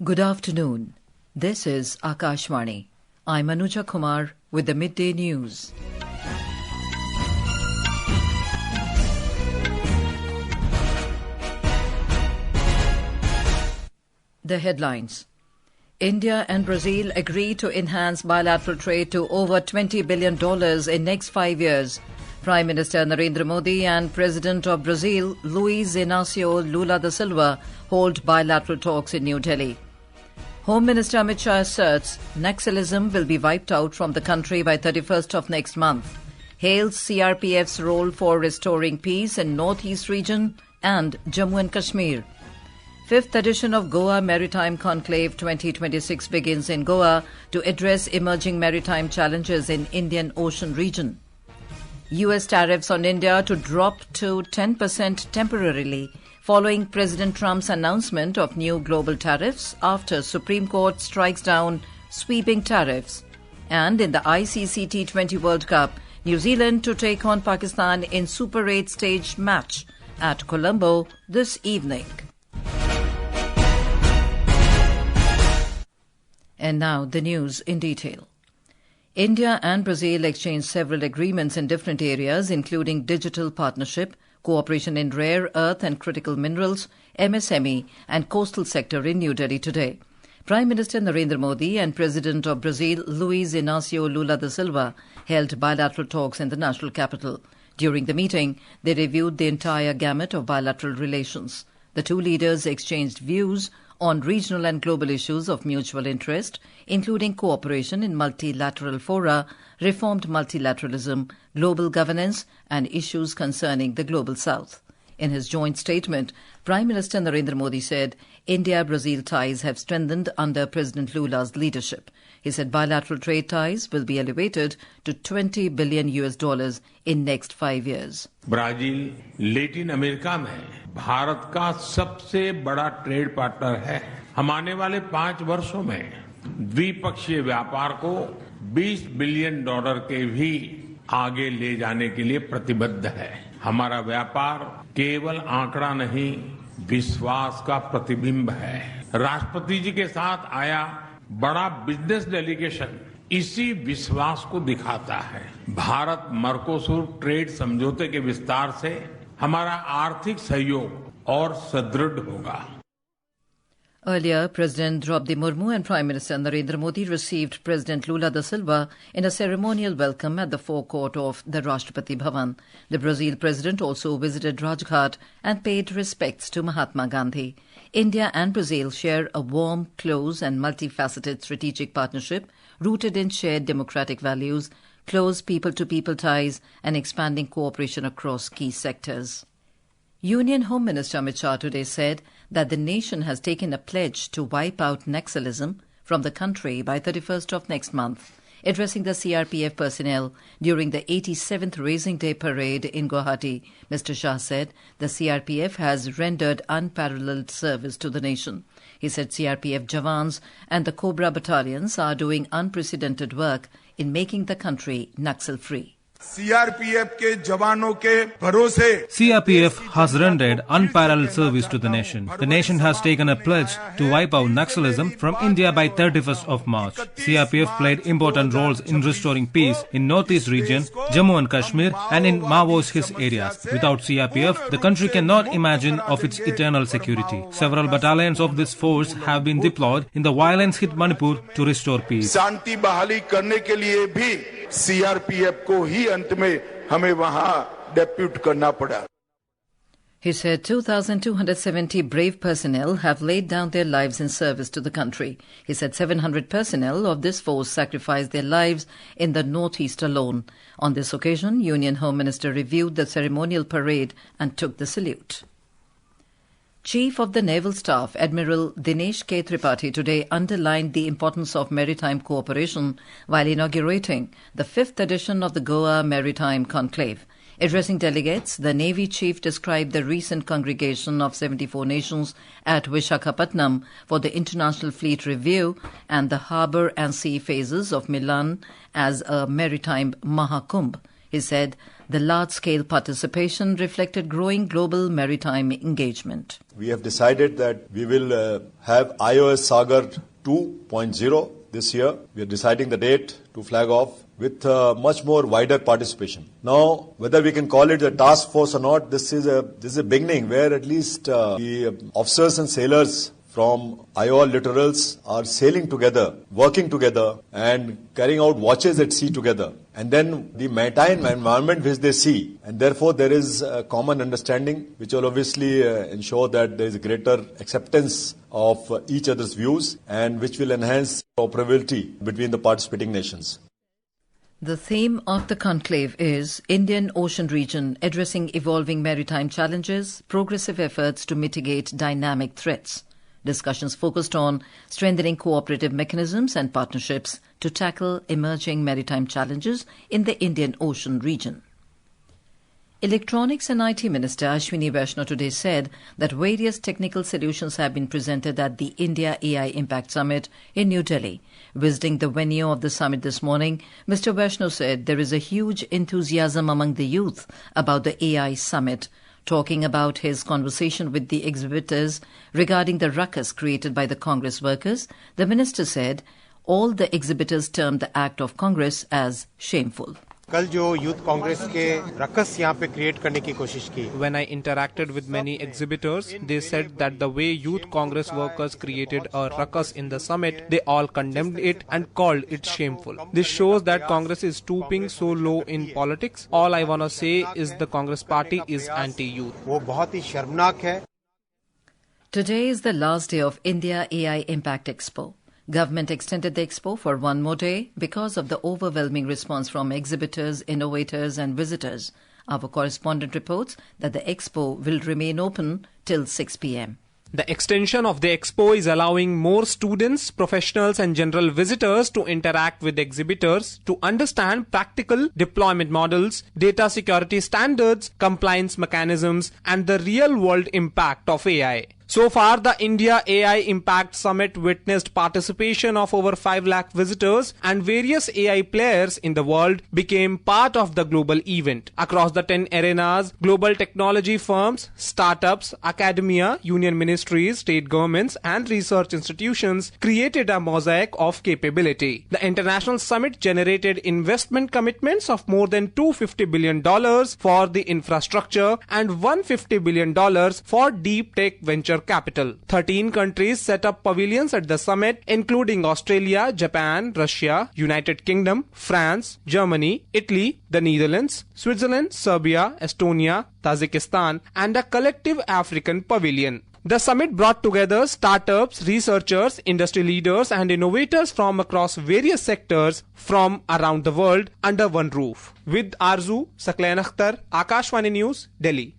Good afternoon. This is Akashvani. I'm Anuja Kumar with the Midday News. The headlines. India and Brazil agree to enhance bilateral trade to over $20 billion in next 5 years. Prime Minister Narendra Modi and President of Brazil, Luiz Inácio Lula da Silva, hold bilateral talks in New Delhi. Home Minister Amit Shah asserts Naxalism will be wiped out from the country by 31st of next month. Hails CRPF's role for restoring peace in Northeast region and Jammu and Kashmir. Fifth edition of Goa Maritime Conclave 2026 begins in Goa to address emerging maritime challenges in Indian Ocean region. US tariffs on India to drop to 10% temporarily following President Trump's announcement of new global tariffs after Supreme Court strikes down sweeping tariffs. And in the ICC T20 World Cup, New Zealand to take on Pakistan in Super 8 stage match at Colombo this evening. And now the news in detail. India and Brazil exchanged several agreements in different areas, including digital partnership, cooperation in rare earth and critical minerals, MSME and coastal sector in New Delhi today. Prime Minister Narendra Modi and President of Brazil, Luiz Inácio Lula da Silva, held bilateral talks in the national capital. During the meeting, they reviewed the entire gamut of bilateral relations. The two leaders exchanged views on regional and global issues of mutual interest, including cooperation in multilateral fora, reformed multilateralism, global governance, and issues concerning the Global South. In his joint statement, Prime Minister Narendra Modi said India-Brazil ties have strengthened under President Lula's leadership. He said bilateral trade ties will be elevated to $20 billion in next 5 years. Brazil Latin America में भारत का सबसे बड़ा trade partner है. हम आने वाले 5 वर्षों में द्विपक्षीय व्यापार को $20 बिलियन के भी आगे ले जाने के लिए प्रतिबद्ध है. हमारा व्यापार केवल आंकड़ा नहीं, विश्वास का प्रतिबिंब है. राष्ट्रपति जी के साथ आया बड़ा बिजनेस डेलीगेशन इसी विश्वास को दिखाता है. भारत मर्कोसुर ट्रेड समझौते के विस्तार से हमारा आर्थिक सहयोग और सुदृढ़ होगा. Earlier, President Draupadi Murmu and Prime Minister Narendra Modi received President Lula da Silva in a ceremonial welcome at the forecourt of the Rashtrapati Bhavan. The Brazil president also visited Rajghat and paid respects to Mahatma Gandhi. India and Brazil share a warm, close and multifaceted strategic partnership rooted in shared democratic values, close people-to-people ties and expanding cooperation across key sectors. Union Home Minister Amit Shah today said that the nation has taken a pledge to wipe out Naxalism from the country by 31st of next month. Addressing the CRPF personnel during the 87th Raising Day parade in Guwahati, Mr. Shah said the CRPF has rendered unparalleled service to the nation. He said CRPF Jawans and the Cobra battalions are doing unprecedented work in making the country Naxal-free. CRPF के जवानों के भरोसे CRPF has rendered unparalleled service to the nation. The nation has taken a pledge to wipe out Naxalism from India by 31st of March. CRPF played important roles in restoring peace in Northeast region, Jammu and Kashmir and in Maoist areas. Without CRPF, the country cannot imagine of its eternal security. Several battalions of this force have been deployed in the violence-hit Manipur to restore peace. शांति बहाली करने के लिए भी CRPF को ही अंत में हमें वहां डेप्यूट करना पड़ा. He said 2,270 brave personnel have laid down their lives in service to the country. He said 700 personnel of this force sacrificed their lives in the Northeast alone. On this occasion, Union Home Minister reviewed the ceremonial parade and took the salute. Chief of the Naval Staff, Admiral Dinesh K. Tripathi, today underlined the importance of maritime cooperation while inaugurating the 5th edition of the Goa Maritime Conclave. Addressing delegates, the Navy Chief described the recent congregation of 74 nations at Visakhapatnam for the International Fleet Review and the harbour and sea phases of Milan as a maritime Mahakumbh. He said The large-scale participation reflected growing global maritime engagement. We have decided that we will have iOS Sagar 2.0 this year. We are deciding the date to flag off with much more wider participation. Now, whether we can call it a task force or not, this is a beginning where at least the officers and sailors from IOL littorals are sailing together, working together and carrying out watches at sea together. And then the maritime environment which they see. And therefore there is a common understanding which will obviously ensure that there is a greater acceptance of each other's views and which will enhance operability between the participating nations. The theme of the conclave is Indian Ocean Region addressing evolving maritime challenges, progressive efforts to mitigate dynamic threats. Discussions focused on strengthening cooperative mechanisms and partnerships to tackle emerging maritime challenges in the Indian Ocean region. Electronics and IT Minister Ashwini Vaishnaw today said that various technical solutions have been presented at the India AI Impact Summit in New Delhi. Visiting the venue of the summit this morning, Mr. Vaishnaw said there is a huge enthusiasm among the youth about the AI summit. Talking about his conversation with the exhibitors regarding the ruckus created by the Congress workers, the minister said all the exhibitors termed the act of Congress as shameful. कल जो youth Congress के ruckus यहाँ पे create करने की कोशिश की. When I interacted with many exhibitors, they said that the way youth Congress workers created a ruckus in the summit, they all condemned it and called it shameful. This shows that Congress is stooping so low in politics. All I want to say is the Congress party is anti-youth. वो बहुत ही शर्मनाक है. Today is the last day of India AI Impact Expo. Government extended the expo for one more day because of the overwhelming response from exhibitors, innovators and visitors. Our correspondent reports that the expo will remain open till 6 p.m. The extension of the expo is allowing more students, professionals and general visitors to interact with exhibitors to understand practical deployment models, data security standards, compliance mechanisms and the real-world impact of AI. So far, the India AI Impact Summit witnessed participation of over 5 lakh visitors and various AI players in the world became part of the global event. Across the 10 arenas, global technology firms, startups, academia, union ministries, state governments and research institutions created a mosaic of capability. The international summit generated investment commitments of more than $250 billion for the infrastructure and $150 billion for deep tech venture capital. 13 countries set up pavilions at the summit, including Australia, Japan, Russia, United Kingdom, France, Germany, Italy, the Netherlands, Switzerland, Serbia, Estonia, Tajikistan, and a collective African pavilion. The summit brought together startups, researchers, industry leaders and innovators from across various sectors from around the world under one roof. With Arzu, Saklan Akhtar, Akashvani News, Delhi.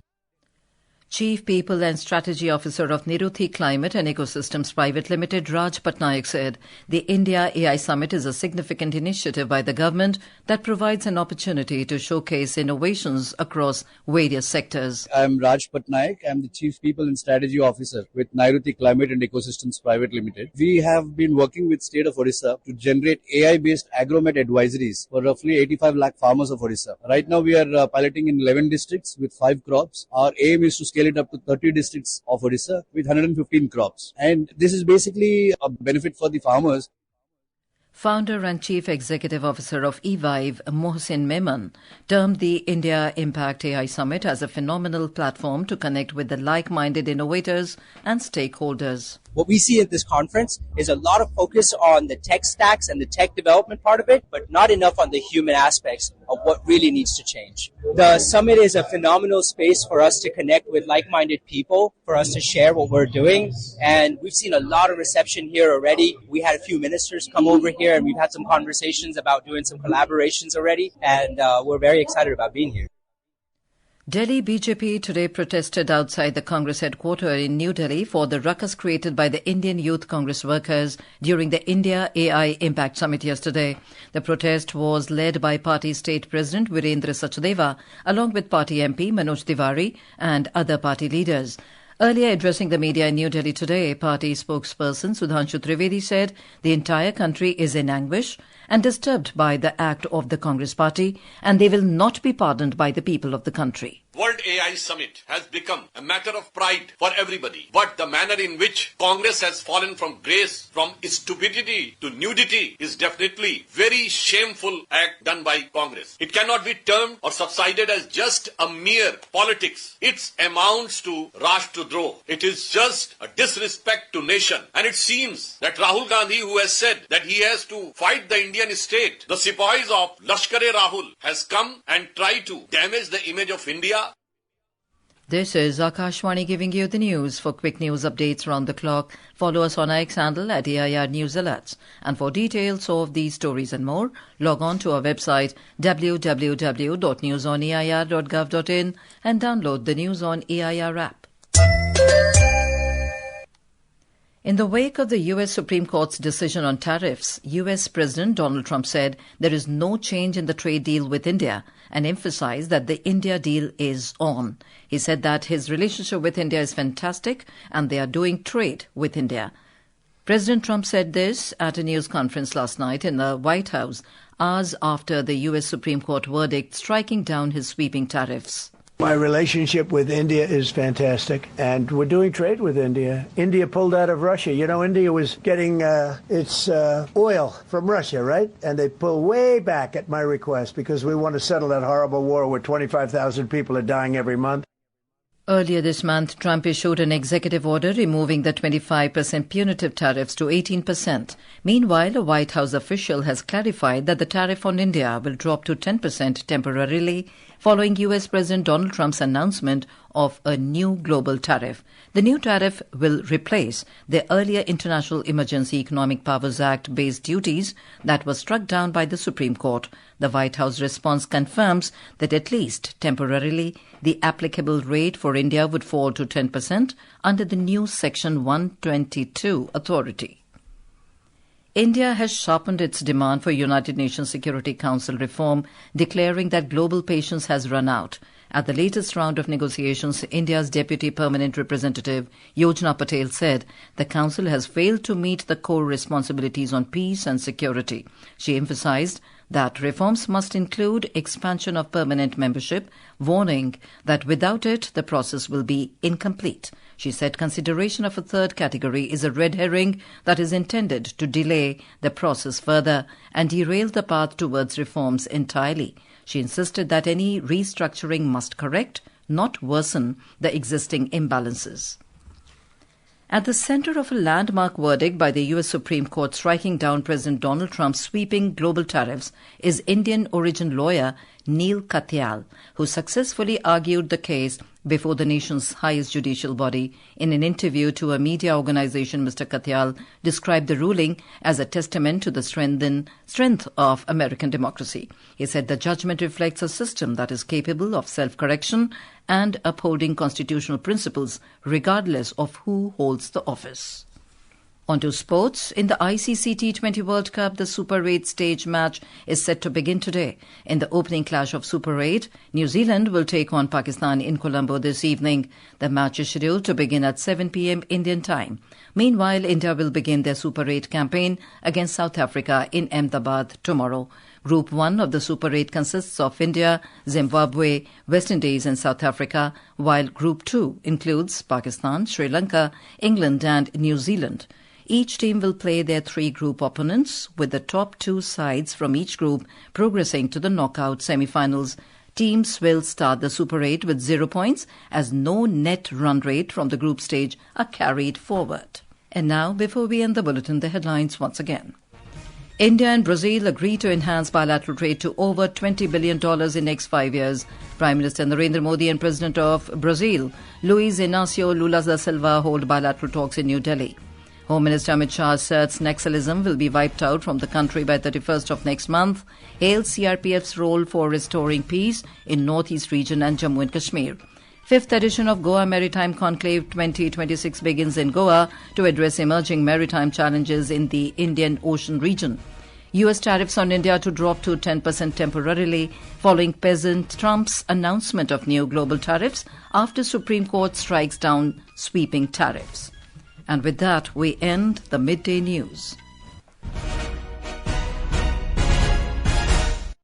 Chief People and Strategy Officer of Niruthi Climate and Ecosystems Private Limited, Raj Patnaik, said the India AI Summit is a significant initiative by the government that provides an opportunity to showcase innovations across various sectors. I am Raj Patnaik. I am the Chief People and Strategy Officer with Niruthi Climate and Ecosystems Private Limited. We have been working with State of Odisha to generate AI-based agromet advisories for roughly 85 lakh farmers of Odisha. Right now we are piloting in 11 districts with 5 crops. Our aim is to scale it up to 30 districts of Odisha with 115 crops. And this is basically a benefit for the farmers. Founder and Chief Executive Officer of eVive, Mohsin Memon, termed the India Impact AI Summit as a phenomenal platform to connect with the like-minded innovators and stakeholders. What we see at this conference is a lot of focus on the tech stacks and the tech development part of it, but not enough on the human aspects of what really needs to change. The summit is a phenomenal space for us to connect with like-minded people, for us to share what we're doing, and we've seen a lot of reception here already. We had a few ministers come over here and we've had some conversations about doing some collaborations already, and we're very excited about being here. Delhi BJP today protested outside the Congress headquarters in New Delhi for the ruckus created by the Indian Youth Congress workers during the India AI Impact Summit yesterday. The protest was led by party state president Virendra Sachdeva along with party MP Manoj Tiwari and other party leaders. Earlier addressing the media in New Delhi today, party spokesperson Sudhanshu Trivedi said the entire country is in anguish and disturbed by the act of the Congress party, and they will not be pardoned by the people of the country. World AI Summit has become a matter of pride for everybody. But the manner in which Congress has fallen from grace, from stupidity to nudity is definitely very shameful act done by Congress. It cannot be termed or subsided as just a mere politics. It amounts to Rashtradroh. It is just a disrespect to nation. And it seems that Rahul Gandhi, who has said that he has to fight the Indian state, the Sipahis of Lashkar-e-Rahul has come and tried to damage the image of India. This is Akashwani giving you the news. For quick news updates round the clock, follow us on our X handle at AIR News Alerts. And for details of these stories and more, log on to our website www.newsonair.gov.in and download the News on AIR app. In the wake of the U.S. Supreme Court's decision on tariffs, U.S. President Donald Trump said there is no change in the trade deal with India and emphasized that the India deal is on. He said that his relationship with India is fantastic and they are doing trade with India. President Trump said this at a news conference last night in the White House, hours after the U.S. Supreme Court verdict striking down his sweeping tariffs. My relationship with India is fantastic, and we're doing trade with India. India pulled out of Russia. You know, India was getting its oil from Russia, right? And they pulled way back at my request because we want to settle that horrible war where 25,000 people are dying every month. Earlier this month, Trump issued an executive order removing the 25% punitive tariffs to 18%. Meanwhile, a White House official has clarified that the tariff on India will drop to 10% temporarily following U.S. President Donald Trump's announcement of a new global tariff. The new tariff will replace the earlier International Emergency Economic Powers Act-based duties that were struck down by the Supreme Court. The White House response confirms that at least temporarily the applicable rate for India would fall to 10% under the new Section 122 authority. India has sharpened its demand for United Nations Security Council reform, declaring that global patience has run out. At the latest round of negotiations, India's Deputy Permanent Representative Yojana Patel said the Council has failed to meet the core responsibilities on peace and security. She emphasized that reforms must include expansion of permanent membership, warning that without it, the process will be incomplete. She said consideration of a third category is a red herring that is intended to delay the process further and derail the path towards reforms entirely. She insisted that any restructuring must correct, not worsen, the existing imbalances. At the center of a landmark verdict by the U.S. Supreme Court striking down President Donald Trump's sweeping global tariffs is Indian-origin lawyer Neil Katyal, who successfully argued the case before the nation's highest judicial body. In an interview to a media organization, Mr. Katyal described the ruling as a testament to the strength of American democracy. He said the judgment reflects a system that is capable of self-correction and upholding constitutional principles regardless of who holds the office. On to sports. In the ICC T20 World Cup, the Super 8 stage match is set to begin today. In the opening clash of Super 8, New Zealand will take on Pakistan in Colombo this evening. The match is scheduled to begin at 7 p.m. Indian time. Meanwhile, India will begin their Super 8 campaign against South Africa in Ahmedabad tomorrow. Group 1 of the Super 8 consists of India, Zimbabwe, West Indies and South Africa, while Group 2 includes Pakistan, Sri Lanka, England and New Zealand. Each team will play their 3 group opponents, with the top 2 sides from each group progressing to the knockout semi-finals. Teams will start the Super 8 with 0 points, as no net run rate from the group stage are carried forward. And now, before we end the bulletin, the headlines once again. India and Brazil agree to enhance bilateral trade to over $20 billion in next 5 years. Prime Minister Narendra Modi and President of Brazil, Luiz Inácio Lula da Silva, hold bilateral talks in New Delhi. Home Minister Amit Shah asserts Naxalism will be wiped out from the country by 31st of next month, hails CRPF's role for restoring peace in Northeast region and Jammu and Kashmir. 5th edition of Goa Maritime Conclave 2026 begins in Goa to address emerging maritime challenges in the Indian Ocean region. US tariffs on India to drop to 10% temporarily following President Trump's announcement of new global tariffs after Supreme Court strikes down sweeping tariffs. And with that, we end the Midday News.